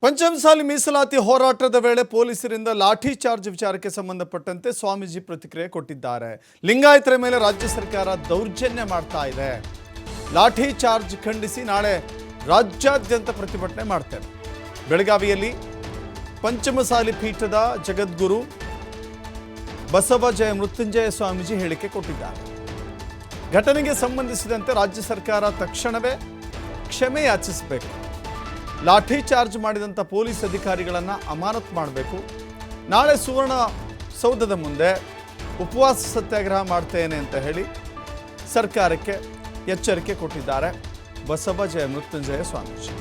ಪಂಚಮಸಾಲಿ ಮೀಸಲಾತಿ ಹೋರಾಟದ ವೇಳೆ ಪೊಲೀಸರಿಂದ ಲಾಠಿ ಚಾರ್ಜ್ ವಿಚಾರಕ್ಕೆ ಸಂಬಂಧಪಟ್ಟಂತೆ ಸ್ವಾಮೀಜಿ ಪ್ರತಿಕ್ರಿಯೆ ಕೊಟ್ಟಿದ್ದಾರೆ. ಲಿಂಗಾಯತರ ಮೇಲೆ ರಾಜ್ಯ ಸರ್ಕಾರ ದೌರ್ಜನ್ಯ ಮಾಡ್ತಾ ಇದೆ. ಲಾಠಿ ಚಾರ್ಜ್ ಖಂಡಿಸಿ ನಾಳೆ ರಾಜ್ಯಾದ್ಯಂತ ಪ್ರತಿಭಟನೆ ಮಾಡ್ತೇವೆ. ಬೆಳಗಾವಿಯಲ್ಲಿ ಪಂಚಮಸಾಲಿ ಪೀಠದ ಜಗದ್ಗುರು ಬಸವ ಜಯ ಮೃತ್ಯುಂಜಯ ಸ್ವಾಮೀಜಿ ಹೇಳಿಕೆ ಕೊಟ್ಟಿದ್ದಾರೆ. ಘಟನೆಗೆ ಸಂಬಂಧಿಸಿದಂತೆ ರಾಜ್ಯ ಸರ್ಕಾರ ತಕ್ಷಣವೇ ಕ್ಷಮೆ ಯಾಚಿಸಬೇಕು. ಲಾಠಿ ಚಾರ್ಜ್ ಮಾಡಿದಂಥ ಪೊಲೀಸ್ ಅಧಿಕಾರಿಗಳನ್ನು ಅಮಾನತು ಮಾಡಬೇಕು. ನಾಳೆ ಸುವರ್ಣ ಸೌಧದ ಮುಂದೆ ಉಪವಾಸ ಸತ್ಯಾಗ್ರಹ ಮಾಡ್ತೇನೆ ಅಂತ ಹೇಳಿ ಸರ್ಕಾರಕ್ಕೆ ಎಚ್ಚರಿಕೆ ಕೊಟ್ಟಿದ್ದಾರೆ ಬಸವ ಜಯ ಮೃತ್ಯುಂಜಯ ಸ್ವಾಮೀಜಿ.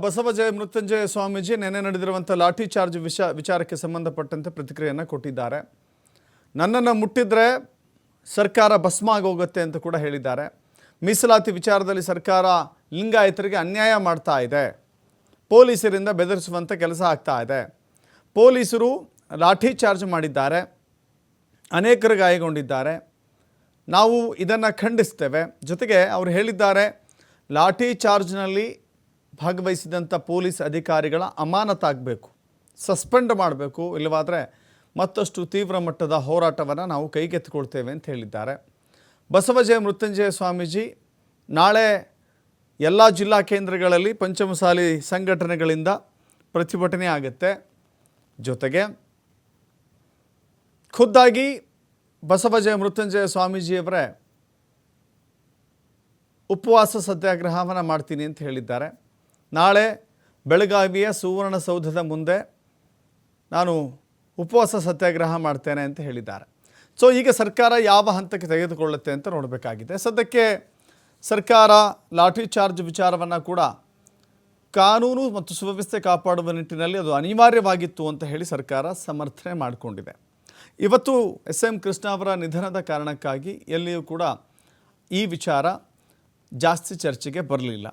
ಬಸವ ಜಯ ಮೃತ್ಯುಂಜಯ ಸ್ವಾಮೀಜಿ ನೆನ್ನೆ ನಡೆದಿರುವಂಥ ಲಾಠಿ ಚಾರ್ಜ್ ವಿಚಾರಕ್ಕೆ ಸಂಬಂಧಪಟ್ಟಂತೆ ಪ್ರತಿಕ್ರಿಯೆಯನ್ನು ಕೊಟ್ಟಿದ್ದಾರೆ. ನನ್ನನ್ನು ಮುಟ್ಟಿದ್ರೆ ಸರ್ಕಾರ ಭಸ್ಮ ಆಗೋಗುತ್ತೆ ಅಂತ ಕೂಡ ಹೇಳಿದ್ದಾರೆ. ಮೀಸಲಾತಿ ವಿಚಾರದಲ್ಲಿ ಸರ್ಕಾರ ಲಿಂಗಾಯತರಿಗೆ ಅನ್ಯಾಯ ಮಾಡ್ತಾ ಇದೆ. ಪೊಲೀಸರಿಂದ ಬೆದರಿಸುವಂಥ ಕೆಲಸ ಆಗ್ತಾ ಇದೆ. ಪೊಲೀಸರು ಲಾಠಿ ಚಾರ್ಜ್ ಮಾಡಿದ್ದಾರೆ, ಅನೇಕರು ಗಾಯಗೊಂಡಿದ್ದಾರೆ. ನಾವು ಇದನ್ನು ಖಂಡಿಸ್ತೇವೆ. ಜೊತೆಗೆ ಅವರು ಹೇಳಿದ್ದಾರೆ, ಲಾಠಿ ಚಾರ್ಜ್ನಲ್ಲಿ ಭಾಗವಹಿಸಿದಂಥ ಪೊಲೀಸ್ ಅಧಿಕಾರಿಗಳ ಅಮಾನತಾಗಬೇಕು, ಸಸ್ಪೆಂಡ್ ಮಾಡಬೇಕು, ಇಲ್ಲವಾದರೆ ಮತ್ತಷ್ಟು ತೀವ್ರ ಮಟ್ಟದ ಹೋರಾಟವನ್ನು ನಾವು ಕೈಗೆತ್ತಿಕೊಳ್ತೇವೆ ಅಂತ ಹೇಳಿದ್ದಾರೆ. ಬಸವ ಜಯ ಮೃತ್ಯುಂಜಯ ಸ್ವಾಮೀಜಿ ನಾಳೆ ಎಲ್ಲ ಜಿಲ್ಲಾ ಕೇಂದ್ರಗಳಲ್ಲಿ ಪಂಚಮಸಾಲಿ ಸಂಘಟನೆಗಳಿಂದ ಪ್ರತಿಭಟನೆ ಆಗುತ್ತೆ. ಜೊತೆಗೆ ಖುದ್ದಾಗಿ ಬಸವ ಜಯ ಮೃತ್ಯುಂಜಯ ಸ್ವಾಮೀಜಿಯವರೇ ಉಪವಾಸ ಸತ್ಯಾಗ್ರಹವನ್ನು ಮಾಡ್ತೀನಿ ಅಂತ ಹೇಳಿದ್ದಾರೆ. ನಾಳೆ ಬೆಳಗಾವಿಯ ಸುವರ್ಣ ಸೌಧದ ಮುಂದೆ ನಾನು ಉಪವಾಸ ಸತ್ಯಾಗ್ರಹ ಮಾಡ್ತೇನೆ ಅಂತ ಹೇಳಿದ್ದಾರೆ. ಸೊ ಈಗ ಸರ್ಕಾರ ಯಾವ ಹಂತಕ್ಕೆ ತೆಗೆದುಕೊಳ್ಳುತ್ತೆ ಅಂತ ನೋಡಬೇಕಾಗಿದೆ. ಸದ್ಯಕ್ಕೆ ಸರ್ಕಾರ ಲಾಠಿ ಚಾರ್ಜ್ ವಿಚಾರವನ್ನು ಕೂಡ ಕಾನೂನು ಮತ್ತು ಸುವ್ಯವಸ್ಥೆ ಕಾಪಾಡುವ ನಿಟ್ಟಿನಲ್ಲಿ ಅದು ಅನಿವಾರ್ಯವಾಗಿತ್ತು ಅಂತ ಹೇಳಿ ಸರ್ಕಾರ ಸಮರ್ಥನೆ ಮಾಡಿಕೊಂಡಿದೆ. ಇವತ್ತು SM ಕೃಷ್ಣ ಅವರ ನಿಧನದ ಕಾರಣಕ್ಕಾಗಿ ಎಲ್ಲಿಯೂ ಕೂಡ ಈ ವಿಚಾರ ಜಾಸ್ತಿ ಚರ್ಚೆಗೆ ಬರಲಿಲ್ಲ.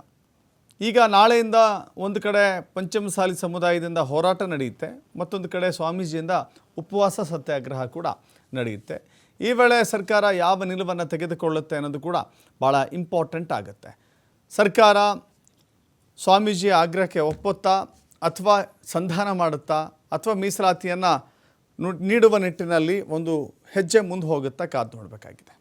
ಈಗ ನಾಳೆಯಿಂದ ಒಂದು ಕಡೆ ಪಂಚಮಸಾಲಿ ಸಮುದಾಯದಿಂದ ಹೋರಾಟ ನಡೆಯುತ್ತೆ, ಮತ್ತೊಂದು ಕಡೆ ಸ್ವಾಮೀಜಿಯಿಂದ ಉಪವಾಸ ಸತ್ಯಾಗ್ರಹ ಕೂಡ ನಡೆಯುತ್ತೆ. ಈ ವೇಳೆ ಸರ್ಕಾರ ಯಾವ ನಿಲುವನ್ನು ತೆಗೆದುಕೊಳ್ಳುತ್ತೆ ಅನ್ನೋದು ಕೂಡ ಭಾಳ ಇಂಪಾರ್ಟೆಂಟ್ ಆಗುತ್ತೆ. ಸರ್ಕಾರ ಸ್ವಾಮೀಜಿಯ ಆಗ್ರಹಕ್ಕೆ ಒಪ್ಪುತ್ತಾ ಅಥವಾ ಸಂಧಾನ ಮಾಡುತ್ತಾ ಅಥವಾ ಮೀಸಲಾತಿಯನ್ನು ನೀಡುವ ನಿಟ್ಟಿನಲ್ಲಿ ಒಂದು ಹೆಜ್ಜೆ ಮುಂದೆ ಹೋಗುತ್ತಾ ಕಾದು ನೋಡಬೇಕಾಗಿದೆ.